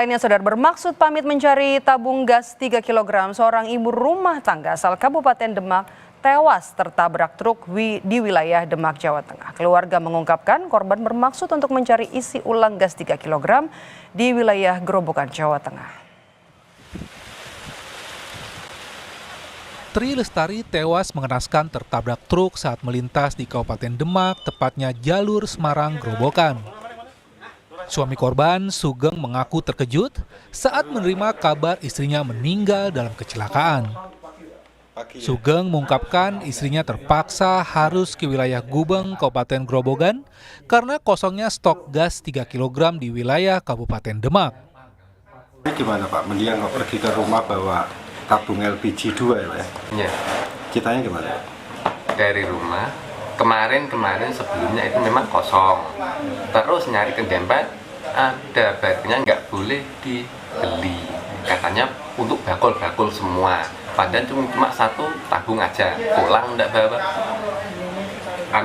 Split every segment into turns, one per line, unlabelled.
Lainnya saudara bermaksud pamit mencari tabung gas 3 kg, seorang ibu rumah tangga asal Kabupaten Demak tewas tertabrak truk di wilayah Demak, Jawa Tengah. Keluarga mengungkapkan korban bermaksud untuk mencari isi ulang gas 3 kg di wilayah Grobogan, Jawa Tengah.
Tri Lestari tewas mengenaskan tertabrak truk saat melintas di Kabupaten Demak, tepatnya jalur Semarang Grobogan. Suami korban, Sugeng, mengaku terkejut saat menerima kabar istrinya meninggal dalam kecelakaan. Sugeng mengungkapkan istrinya terpaksa harus ke wilayah Gubeng, Kabupaten Grobogan karena kosongnya stok gas 3 kg di wilayah Kabupaten Demak.
Gimana Pak, mendingan kok pergi ke rumah bawa tabung LPG 2 ya Pak ya?
Iya.
Ceritanya gimana?
Dari rumah, kemarin sebelumnya itu memang kosong. Terus nyari ke Dempak, ada baterainya nggak boleh dibeli. Katanya untuk bakul-bakul semua. Padahal cuma satu tabung aja, pulang nggak bawa.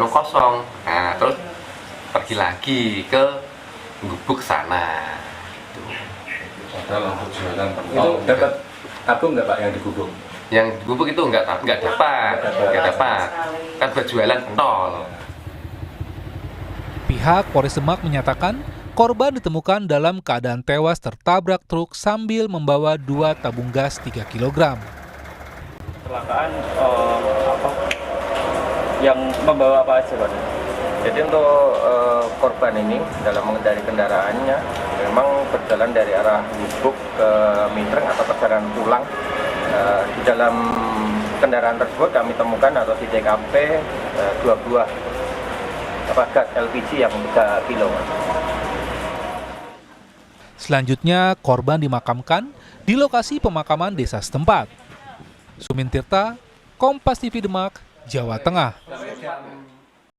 Kosong. Nah, terus pergi lagi ke Gubuk sana.
Ada lampu jualan. Itu dapat tabung nggak Pak yang di Gubuk?
Yang di Gubuk itu nggak dapat. Kan berjualan pentol.
Pihak Polres Demak menyatakan korban ditemukan dalam keadaan tewas tertabrak truk sambil membawa 2 tabung gas 3 kg.
Kecelakaan yang membawa apa aja Pak? Jadi untuk korban ini dalam mengendari kendaraannya memang berjalan dari arah Gubuk ke Mitreng atau perjalanan pulang. Di dalam kendaraan tersebut kami temukan atau di TKP 2 buah gas LPG yang 3 kg.
Selanjutnya korban dimakamkan di lokasi pemakaman desa setempat. Sumin Tirta, Kompas TV Demak, Jawa Tengah.